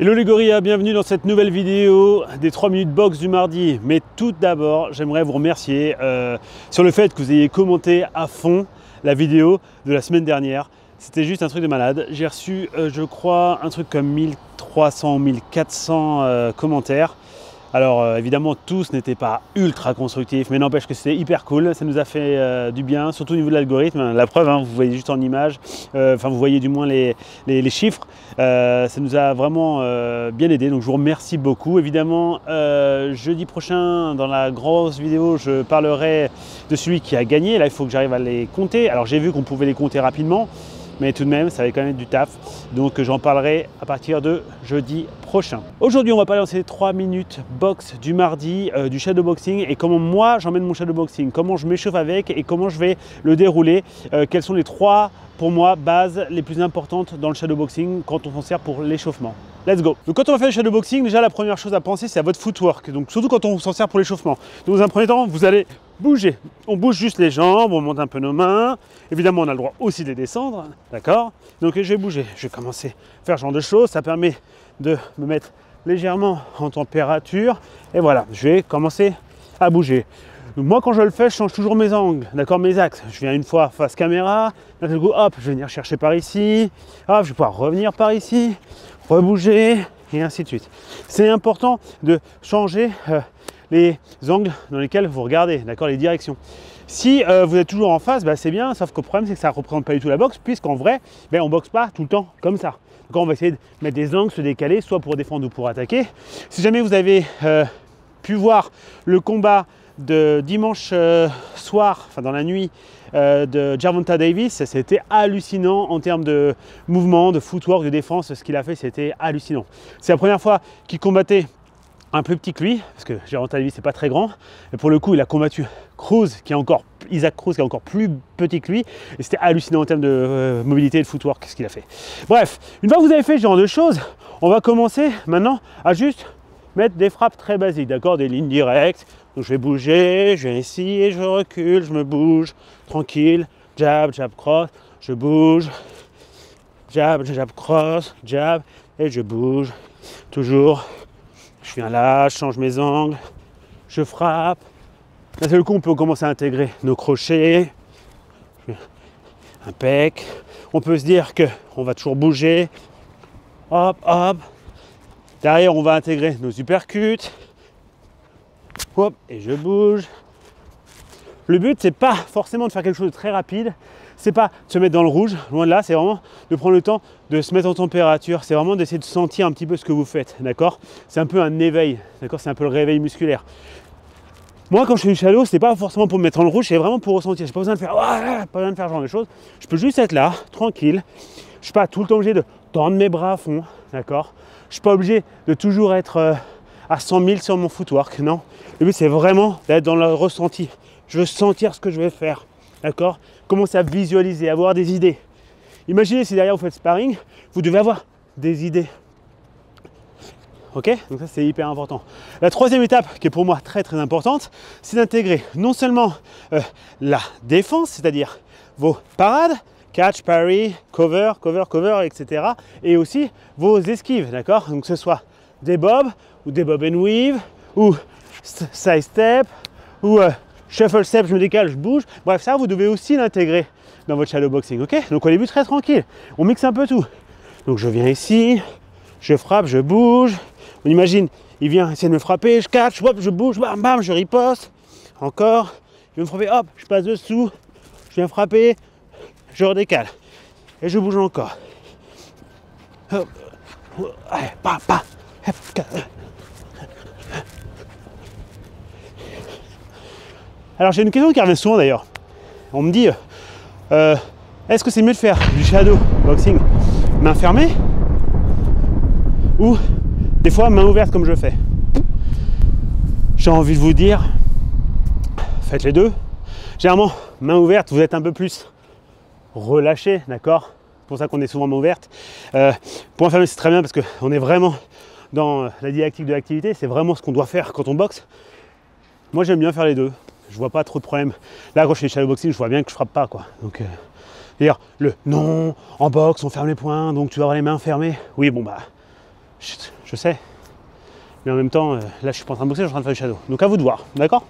Hello les gorillas, bienvenue dans cette nouvelle vidéo des 3 minutes box du mardi. Mais tout d'abord, j'aimerais vous remercier sur le fait que vous ayez commenté à fond la vidéo de la semaine dernière. C'était juste un truc de malade. J'ai reçu, je crois, un truc comme 1300, 1400 commentaires. Alors évidemment, tous n'étaient pas ultra constructifs, mais n'empêche que c'était hyper cool. Ça nous a fait du bien, surtout au niveau de l'algorithme. La preuve, vous voyez juste en image, enfin vous voyez du moins les chiffres. Ça nous a vraiment bien aidé, donc je vous remercie beaucoup. Évidemment, jeudi prochain, dans la grosse vidéo, je parlerai de celui qui a gagné. Là, il faut que j'arrive à les compter. Alors j'ai vu qu'on pouvait les compter rapidement, mais tout de même, ça va quand même être du taf. Donc j'en parlerai à partir de jeudi prochain. Aujourd'hui, on va parler dans ces 3 minutes box du mardi, du shadowboxing et comment moi j'emmène mon shadowboxing, comment je m'échauffe avec et comment je vais le dérouler. Quelles sont les 3, pour moi, bases les plus importantes dans le shadowboxing quand on s'en sert pour l'échauffement. Let's go. Donc quand on va faire le shadowboxing, déjà la première chose à penser, c'est à votre footwork. Donc surtout quand on s'en sert pour l'échauffement. Donc dans un premier temps, vous allez bouger. On bouge juste les jambes, on monte un peu nos mains. Évidemment, on a le droit aussi de les descendre, d'accord? Donc je vais bouger. Je vais commencer à faire ce genre de choses. Ça permet de me mettre légèrement en température. Et voilà, je vais commencer à bouger. Donc moi, quand je le fais, je change toujours mes angles, d'accord, mes axes. Je viens une fois face caméra, d'un coup, hop, je vais venir chercher par ici, hop, je vais pouvoir revenir par ici, rebouger, et ainsi de suite. C'est important de changer les angles dans lesquels vous regardez, d'accord, les directions. Si vous êtes toujours en face, c'est bien, sauf que le problème, c'est que ça ne représente pas du tout la boxe, puisqu'en vrai, on ne boxe pas tout le temps comme ça. Donc on va essayer de mettre des angles, se décaler, soit pour défendre ou pour attaquer. Si jamais vous avez pu voir le combat de dimanche soir, enfin dans la nuit, de Gervonta Davis, c'était hallucinant en termes de mouvement, de footwork, de défense. Ce qu'il a fait, c'était hallucinant. C'est la première fois qu'il combattait un plus petit que lui, parce que Gervonta Davis c'est pas très grand, et pour le coup il a combattu Isaac Cruz qui est encore plus petit que lui, et c'était hallucinant en termes de mobilité et de footwork ce qu'il a fait. Bref, une fois que vous avez fait ce genre de choses, on va commencer maintenant à juste mettre des frappes très basiques, d'accord, des lignes directes. Donc je vais bouger, je viens ici et je recule, je me bouge, tranquille, jab, jab, cross, je bouge, jab, jab, cross, jab, et je bouge, toujours. Je viens là, je change mes angles, je frappe. D'un seul coup, on peut commencer à intégrer nos crochets, un pec. On peut se dire qu'on va toujours bouger, hop, hop. Derrière, on va intégrer nos uppercuts. Hop, et je bouge. Le but, c'est pas forcément de faire quelque chose de très rapide. C'est pas de se mettre dans le rouge, loin de là. C'est vraiment de prendre le temps de se mettre en température. C'est vraiment d'essayer de sentir un petit peu ce que vous faites, d'accord? C'est un peu un éveil, d'accord? C'est un peu le réveil musculaire. Moi, quand je fais du shadow, c'est pas forcément pour me mettre dans le rouge, c'est vraiment pour ressentir. J'ai pas besoin de faire, pas besoin de faire ce genre de choses. Je peux juste être là, tranquille. Je suis pas tout le temps obligé de tendre mes bras à fond, d'accord? Je suis pas obligé de toujours être à 100 000 sur mon footwork, non. Le but, c'est vraiment d'être dans le ressenti. Je veux sentir ce que je vais faire, d'accord? Commencer à visualiser, avoir des idées. Imaginez si derrière vous faites sparring, vous devez avoir des idées. Ok? Donc ça, c'est hyper important. La troisième étape, qui est pour moi très très importante, c'est d'intégrer non seulement la défense, c'est-à-dire vos parades, catch, parry, cover, cover, cover, etc. Et aussi vos esquives, d'accord? Donc que ce soit des bobs, ou des bob and weave, ou side step, ou shuffle step, je me décale, je bouge. Bref, ça, vous devez aussi l'intégrer dans votre shadowboxing, ok? Donc au début, très tranquille. On mixe un peu tout. Donc je viens ici, je frappe, je bouge. On imagine, il vient essayer de me frapper, je catch, hop, je bouge, bam, bam, je riposte. Encore, il vient me frapper, hop, je passe dessous, je viens frapper, je redécale. Et je bouge encore. Hop, allez, pa, pa, hop, alors j'ai une question qui revient souvent d'ailleurs. On me dit, est-ce que c'est mieux de faire du shadow boxing main fermée ou des fois main ouverte comme je fais? J'ai envie de vous dire, faites les deux. Généralement, main ouverte, vous êtes un peu plus relâché, d'accord? C'est pour ça qu'on est souvent main ouverte. Pour main fermée, c'est très bien parce qu'on est vraiment dans la didactique de l'activité. C'est vraiment ce qu'on doit faire quand on boxe. Moi, j'aime bien faire les deux. Je vois pas trop de problème. Là, quand je fais du shadowboxing, je vois bien que je frappe pas, quoi. Donc, d'ailleurs, le non, en boxe, on ferme les poings, donc tu vas avoir les mains fermées. Oui, bon, bah, Je sais. Mais en même temps, là je suis pas en train de boxer, je suis en train de faire du shadow. Donc à vous de voir, d'accord?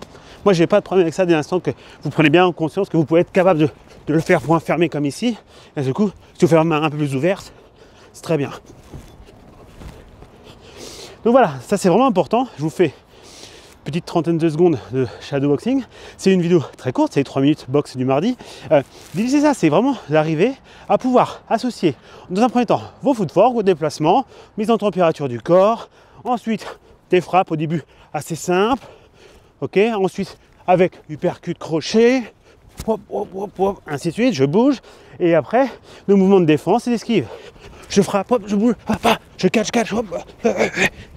Moi j'ai pas de problème avec ça dès l'instant que vous prenez bien conscience que vous pouvez être capable de le faire point fermé comme ici. Et du coup, si vous faites la main un peu plus ouverte, c'est très bien. Donc voilà, ça c'est vraiment important. Je vous fais une petite trentaine de secondes de shadowboxing. C'est une vidéo très courte, c'est 3 minutes boxe du mardi. L'idée c'est ça, c'est vraiment d'arriver à pouvoir associer dans un premier temps vos footwork, vos déplacements, mise en température du corps, ensuite des frappes au début assez simples, ok, ensuite avec uppercut crochet, hop, hop, hop, hop, ainsi de suite, je bouge, et après le mouvement de défense et d'esquive. Je frappe, hop, je bouge, hop, hop, je catch, hop,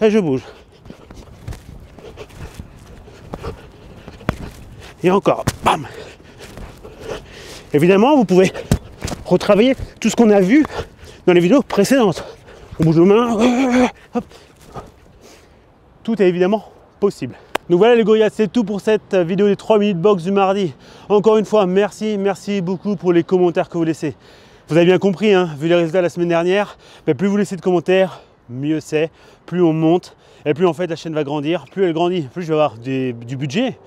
et je bouge. Et encore, bam. Évidemment, vous pouvez retravailler tout ce qu'on a vu dans les vidéos précédentes. On bouge aux mains, hop. Tout est évidemment possible. Donc voilà les gorillas, c'est tout pour cette vidéo des 3 minutes box du mardi. Encore une fois, merci beaucoup pour les commentaires que vous laissez. Vous avez bien compris, hein, vu les résultats de la semaine dernière, mais plus vous laissez de commentaires, mieux c'est, plus on monte, et plus en fait la chaîne va grandir, plus elle grandit, plus je vais avoir du budget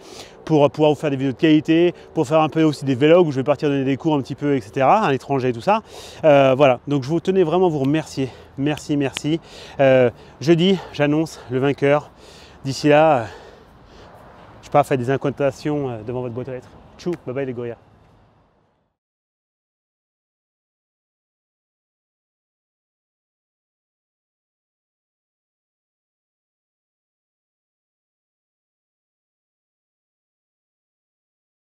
pour pouvoir vous faire des vidéos de qualité, pour faire un peu aussi des vlogs où je vais partir donner des cours un petit peu, etc., à l'étranger et tout ça. Voilà, donc je vous tenais vraiment à vous remercier, merci. Jeudi, j'annonce le vainqueur. D'ici là, je sais pas, faites des incantations devant votre boîte aux lettres. Tchou, bye bye les gorillas.